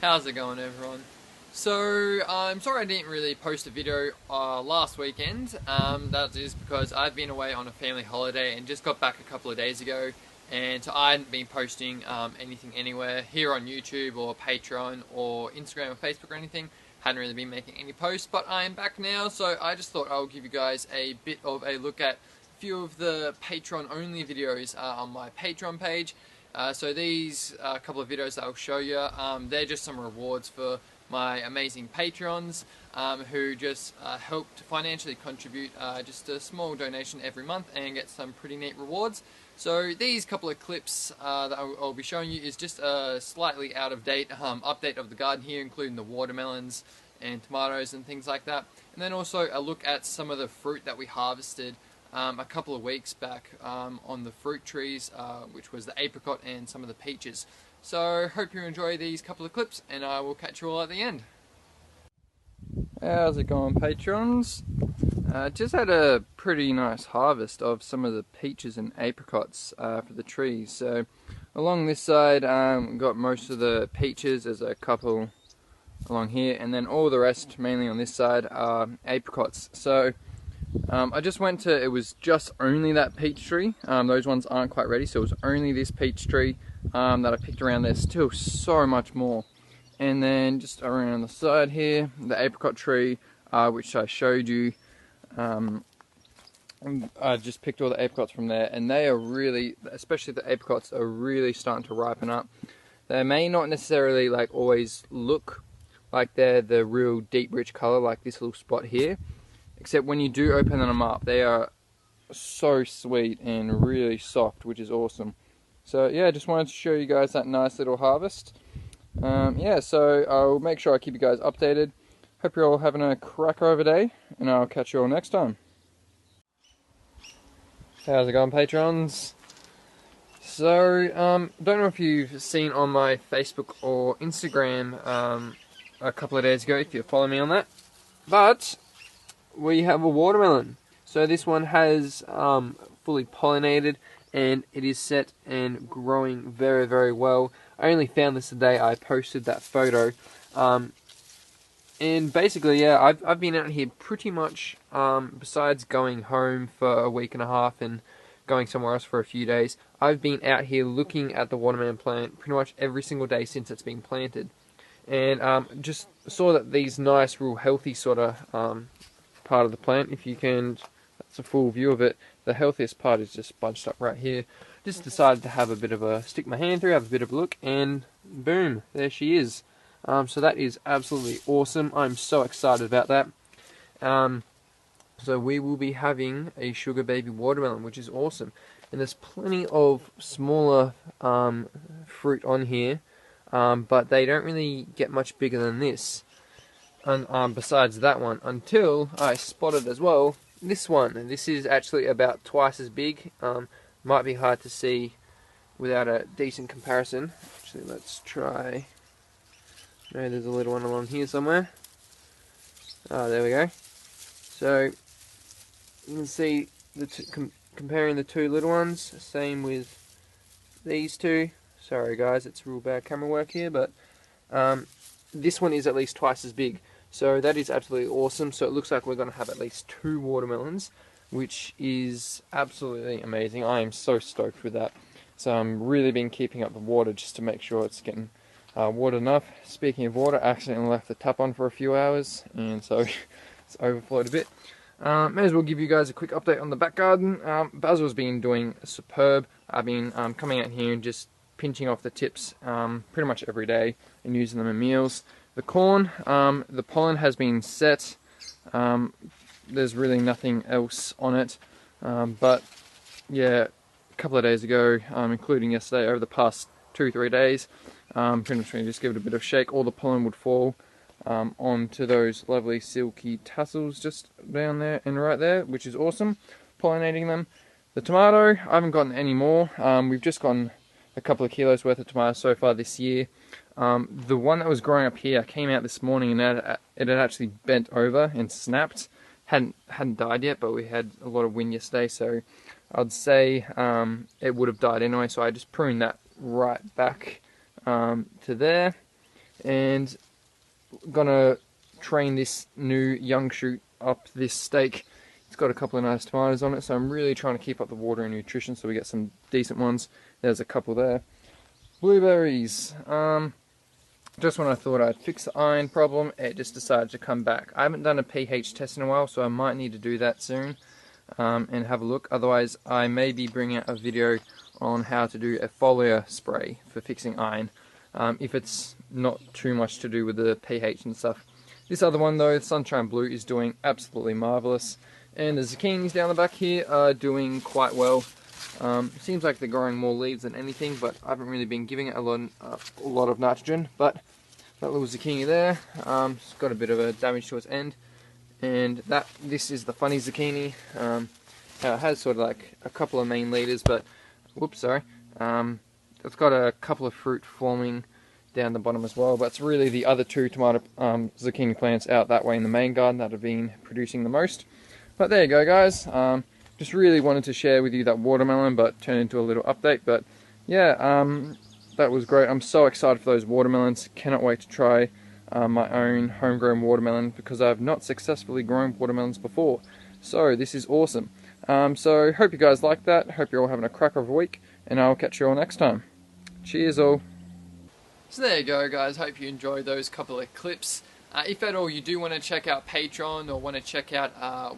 How's it going, everyone? So, I'm sorry I didn't really post a video last weekend. That is because I've been away on a family holiday and just got back a couple of days ago, and so I hadn't been posting anything anywhere here on YouTube or Patreon or Instagram or Facebook or anything. Hadn't really been making any posts, but I am back now, so I just thought I'll give you guys a bit of a look at a few of the Patreon only videos on my Patreon page. So these couple of videos that I'll show you, they're just some rewards for my amazing patrons who just help to financially contribute just a small donation every month and get some pretty neat rewards. So these couple of clips that I'll be showing you is just a slightly out of date update of the garden here, including the watermelons and tomatoes and things like that. And then also a look at some of the fruit that we harvested a couple of weeks back on the fruit trees, which was the apricot and some of the peaches. So hope you enjoy these couple of clips, and I will catch you all at the end. How's it going, patrons? Just had a pretty nice harvest of some of the peaches and apricots for the trees. So along this side got most of the peaches, there's a couple along here, and then all the rest mainly on this side are apricots. So I just went to, it was just only that peach tree, those ones aren't quite ready, so it was only this peach tree that I picked around. There's still so much more. And then just around the side here, the apricot tree, which I showed you, I just picked all the apricots from there, and they are really, especially the apricots, are really starting to ripen up. They may not necessarily like always look like they're the real deep rich color like this little spot here, except when you do open them up, they are so sweet and really soft, which is awesome. So yeah, just wanted to show you guys that nice little harvest. Yeah, so I'll make sure I keep you guys updated. Hope you're all having a cracker of a day, and I'll catch you all next time. How's it going, patrons? So, don't know if you've seen on my Facebook or Instagram a couple of days ago, if you follow me on that, but we have a watermelon. So this one has fully pollinated, and it is set and growing very, very well. I only found this the day I posted that photo. And basically, yeah, I've been out here pretty much, besides going home for a week and a half and going somewhere else for a few days, I've been out here looking at the watermelon plant pretty much every single day since it's been planted. And just saw that these nice, real healthy sort of part of the plant, if you can, that's a full view of it. The healthiest part is just bunched up right here. Just decided to have a bit of a, stick my hand through, have a bit of a look, and boom, there she is. So that is absolutely awesome. I'm so excited about that. So we will be having a sugar baby watermelon, which is awesome. And there's plenty of smaller fruit on here, but they don't really get much bigger than this. And besides that one, until I spotted as well this one. And this is actually about twice as big. Might be hard to see without a decent comparison. Actually, let's try. No, there's a little one along here somewhere. Ah, there we go. So you can see the comparing the two little ones. Same with these two. Sorry guys, it's real bad camera work here, but this one is at least twice as big. So that is absolutely awesome. So it looks like we're going to have at least 2 watermelons, which is absolutely amazing. I am so stoked with that. So I'm really been keeping up the water just to make sure it's getting water enough. Speaking of water, I accidentally left the tap on for a few hours, and so it's overflowed a bit. May as well give you guys a quick update on the back garden. Basil's been doing superb. I've been coming out here and just pinching off the tips pretty much every day and using them in meals. The corn, the pollen has been set. There's really nothing else on it. But yeah, a couple of days ago, including yesterday, over the past 2-3 days, pretty much when you just give it a bit of shake, all the pollen would fall onto those lovely silky tassels just down there and right there, which is awesome, pollinating them. The tomato, I haven't gotten any more. We've just gotten a couple of kilos worth of tomatoes so far this year. The one that was growing up here came out this morning, and it had actually bent over and snapped. Hadn't died yet, but we had a lot of wind yesterday, so I'd say it would have died anyway, so I just pruned that right back to there. and gonna train this new young shoot up this stake. It's got a couple of nice tomatoes on it, so I'm really trying to keep up the water and nutrition so we get some decent ones. There's a couple there. Blueberries. Just when I thought I'd fix the iron problem, it just decided to come back. I haven't done a pH test in a while, so I might need to do that soon and have a look. Otherwise, I may be bringing out a video on how to do a foliar spray for fixing iron, if it's not too much to do with the pH and stuff. This other one though, Sunshine Blue, is doing absolutely marvellous. And the zucchinis down the back here are doing quite well. Seems like they're growing more leaves than anything, but I haven't really been giving it a lot of nitrogen. But that little zucchini there, it's got a bit of a damage to its end. And this is the funny zucchini. It has sort of like a couple of main leaders, but whoops, sorry. It's got a couple of fruit forming down the bottom as well, but it's really the other two tomato zucchini plants out that way in the main garden that have been producing the most. But there you go, guys. Just really wanted to share with you that watermelon, but turn into a little update. But yeah, that was great. I'm so excited for those watermelons. Cannot wait to try my own homegrown watermelon, because I've not successfully grown watermelons before. So this is awesome. So hope you guys like that. Hope you're all having a cracker of a week, and I'll catch you all next time. Cheers all. So there you go, guys. Hope you enjoyed those couple of clips. If at all you do want to check out Patreon, or want to check out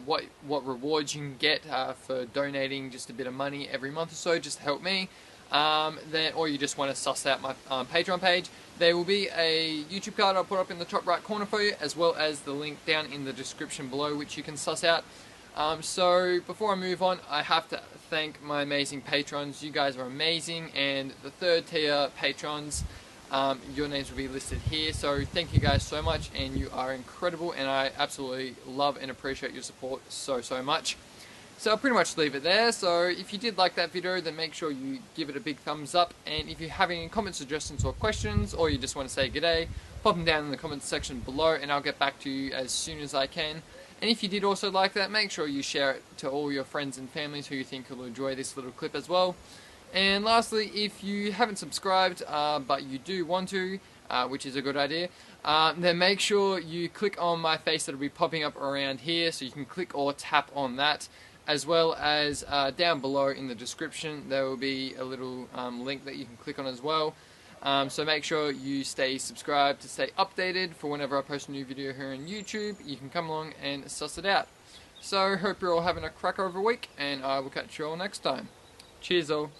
what rewards you can get for donating just a bit of money every month or so just to help me, or you just want to suss out my Patreon page, there will be a YouTube card I'll put up in the top right corner for you, as well as the link down in the description below which you can suss out. So before I move on, I have to thank my amazing patrons. You guys are amazing, and the third tier patrons, your names will be listed here. So thank you guys so much, and you are incredible, and I absolutely love and appreciate your support so much. So I'll pretty much leave it there. So if you did like that video, then make sure you give it a big thumbs up, and if you have any comments, suggestions or questions, or you just want to say g'day, pop them down in the comments section below, and I'll get back to you as soon as I can. And if you did also like that, make sure you share it to all your friends and families who you think will enjoy this little clip as well. And lastly, if you haven't subscribed, but you do want to, which is a good idea, then make sure you click on my face that will be popping up around here, so you can click or tap on that, as well as down below in the description there will be a little link that you can click on as well. So make sure you stay subscribed to stay updated for whenever I post a new video here on YouTube. You can come along and suss it out. So hope you're all having a cracker of a week, and I will catch you all next time. Cheers all.